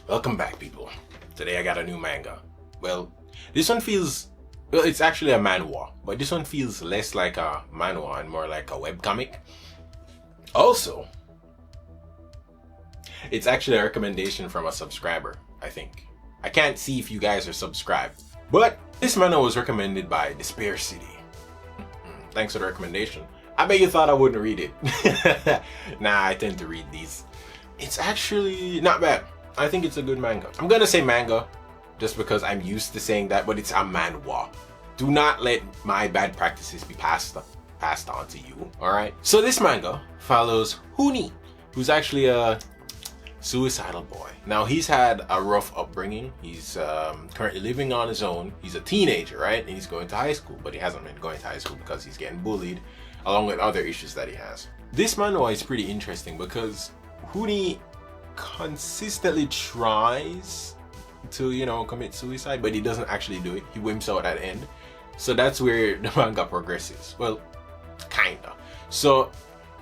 Welcome back, people. Today I got a new manga. Well, this one feels... Well, it's actually a manhwa, but this one feels less like a manhwa and more like a webcomic. Also, it's actually a recommendation from a subscriber, I think. I can't see if you guys are subscribed, but this manga was recommended by Despair City. Thanks for the recommendation. I bet you thought I wouldn't read it. Nah, I tend to read these. It's actually not bad. I think it's a good manga. I'm gonna say manga just because I'm used to saying that, but it's a manhwa. Do not let my bad practices be passed on to you, alright? So this manga follows Huni, who's actually a suicidal boy. Now, he's had a rough upbringing. He's currently living on his own. He's a teenager, right? And he's going to high school, but he hasn't been going to high school because he's getting bullied, along with other issues that he has. This manhwa is pretty interesting because Huni consistently tries to, commit suicide, but he doesn't actually do it. He wimps out at the end. So that's where the manga progresses. Well, kinda. So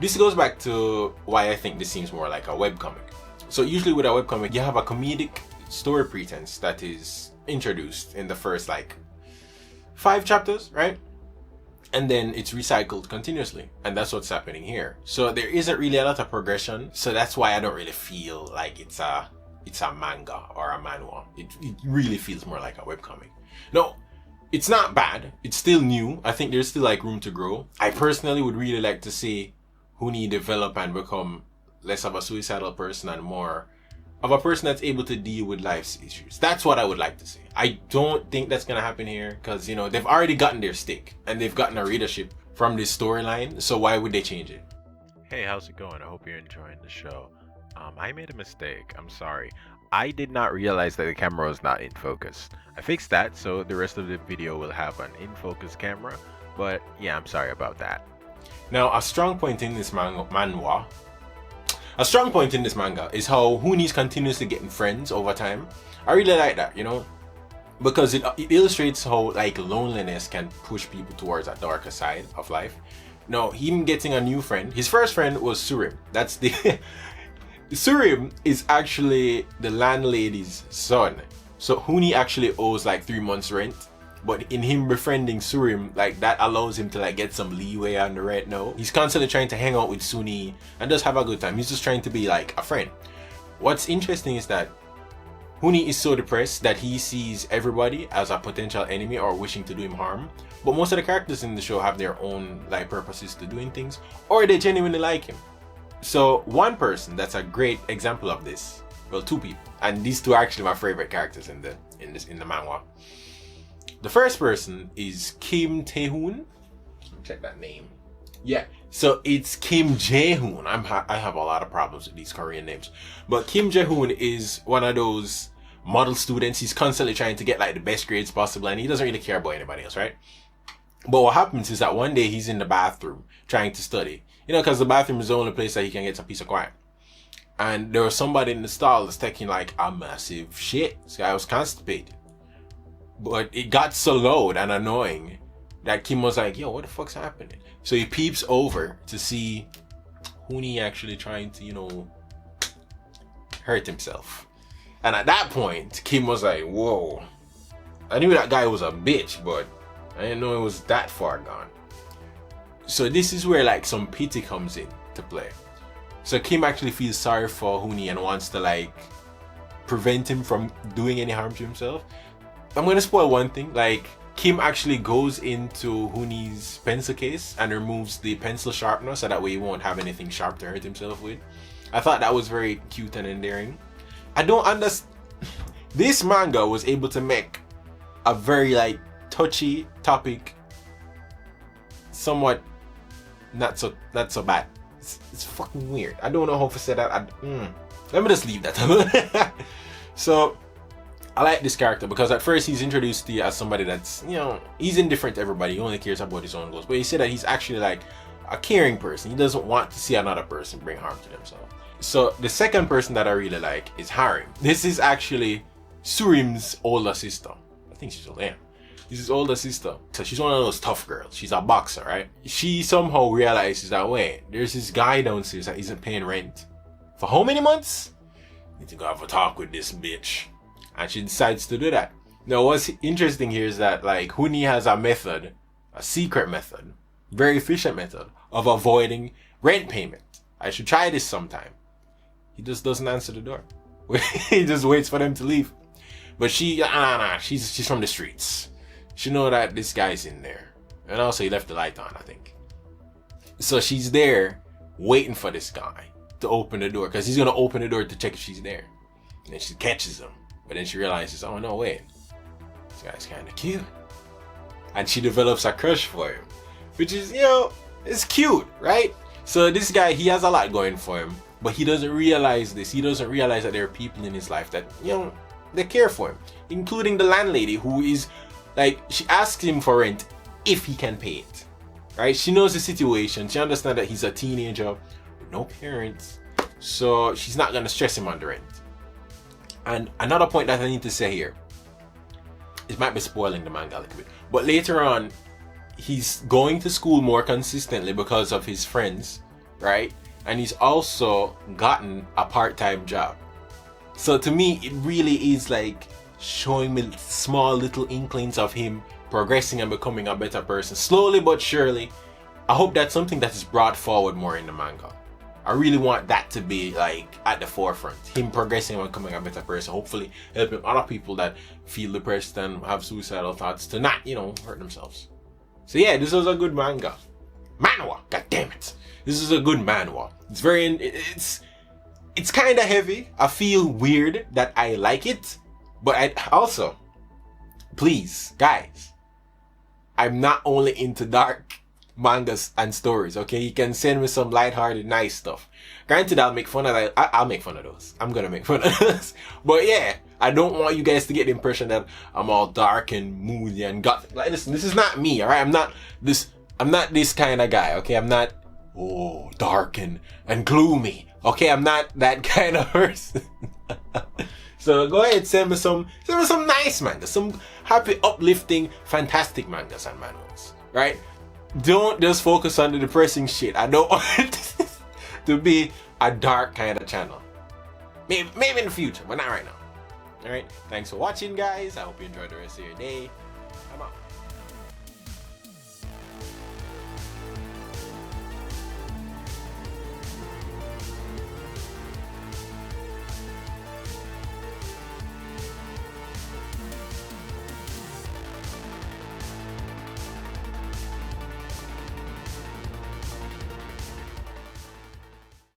this goes back to why I think this seems more like a webcomic. So usually with a webcomic, you have a comedic story pretense that is introduced in the first 5 chapters, right? And then it's recycled continuously, and that's what's happening here. So there isn't really a lot of progression, so that's why I don't really feel like it's a manga or a manhwa. It really feels more like a webcomic. No, it's not bad. It's still new. I think there's still room to grow. I personally would really like to see Huni develop and become less of a suicidal person and more of a person that's able to deal with life's issues. That's what I would like to see. I don't think that's gonna happen here because they've already gotten their stake and they've gotten a readership from this storyline, so why would they change it? Hey, how's it going? I hope you're enjoying the show. I made a mistake. I'm sorry. I did not realize that the camera was not in focus. I fixed that, so the rest of the video will have an in-focus camera, but yeah, I'm sorry about that. Now, a strong point in this manhwa is how Huni's continuously getting friends over time. I really like that, because it illustrates how loneliness can push people towards a darker side of life. Now, him getting a new friend, his first friend was Surim. That's the Surim is actually the landlady's son. So Huni actually owes 3 months rent. But in him befriending Surim, that allows him to get some leeway on the rent now. He's constantly trying to hang out with Suni and just have a good time. He's just trying to be a friend. What's interesting is that Huni is so depressed that he sees everybody as a potential enemy or wishing to do him harm. But most of the characters in the show have their own purposes to doing things, or they genuinely like him. So one person that's a great example of this, well, 2 people, and these 2 are actually my favorite characters in the manhwa. The first person is Kim Tae-hoon. Check that name. Yeah, so it's Kim Jae-hoon. I have a lot of problems with these Korean names. But Kim Jae-hoon is one of those model students. He's constantly trying to get the best grades possible, and he doesn't really care about anybody else, right? But what happens is that one day he's in the bathroom trying to study. Because the bathroom is the only place that he can get a piece of quiet. And there was somebody in the stall that's taking a massive shit. This guy was constipated. But it got so loud and annoying that Kim was like, yo, what the fuck's happening? So he peeps over to see Huni actually trying to, hurt himself. And at that point, Kim was like, whoa. I knew that guy was a bitch, but I didn't know it was that far gone. So this is where some pity comes in to play. So Kim actually feels sorry for Huni and wants to prevent him from doing any harm to himself. I'm gonna spoil one thing. Kim actually goes into Huni's pencil case and removes the pencil sharpener so that way he won't have anything sharp to hurt himself with. I thought that was very cute and endearing. I don't understand. This manga was able to make a very touchy topic somewhat not so bad. It's fucking weird. I don't know how to say that. Let me just leave that. So I like this character because at first he's introduced to you as somebody that's, he's indifferent to everybody. He only cares about his own goals. But he said that he's actually a caring person. He doesn't want to see another person bring harm to themselves. So the second person that I really like is Harim. This is actually Surim's older sister. I think she's older. Yeah. This is his older sister. So she's one of those tough girls. She's a boxer, right? She somehow realizes that, wait, there's this guy downstairs that isn't paying rent for how many months? Need to go have a talk with this bitch. And she decides to do that. Now, what's interesting here is that, like, Huni has a method, a secret method, very efficient method of avoiding rent payment. I should try this sometime. He just doesn't answer the door. He just waits for them to leave. But she's from the streets. She know that this guy's in there. And also he left the light on, I think. So she's there waiting for this guy to open the door, because he's going to open the door to check if she's there. And then she catches him. But then she realizes, oh no, wait. This guy's kind of cute. And she develops a crush for him. Which is, you know, it's cute, right? So this guy, he has a lot going for him. But he doesn't realize this. He doesn't realize that there are people in his life that, you know, they care for him. Including the landlady, who is, like, she asks him for rent if he can pay it. Right? She knows the situation. She understands that he's a teenager with no parents. So she's not going to stress him on the rent. And another point that I need to say here, it might be spoiling the manga a little bit, but later on, he's going to school more consistently because of his friends, right? And he's also gotten a part-time job. So to me, it really is like showing me small little inklings of him progressing and becoming a better person, slowly but surely. I hope that's something that is brought forward more in the manga. I really want that to be like at the forefront, him progressing and becoming a better person, hopefully helping other people that feel depressed and have suicidal thoughts to not, you know, hurt themselves. So yeah, this was a good manga. Manhwa, god damn it. This is a good manhwa. It's very, it's kind of heavy. I feel weird that I like it, but I also, please, guys, I'm not only into dark mangas and stories, okay? You can send me some lighthearted, nice stuff. Granted, I'll make fun of that. I'll make fun of those. I'm gonna make fun of those. But yeah, I don't want you guys to get the impression that I'm all dark and moody and gothic. Like, listen, this is not me, alright? I'm not this kind of guy, okay? I'm not, oh, dark and gloomy, okay? I'm not that kind of person. So go ahead, send me some nice mangas, some happy, uplifting, fantastic mangas and manhwas, right? Don't just focus on the depressing shit. I don't want it to be a dark kind of channel. Maybe in the future, but not right now. Alright, thanks for watching, guys. I hope you enjoyed the rest of your day. I'm out.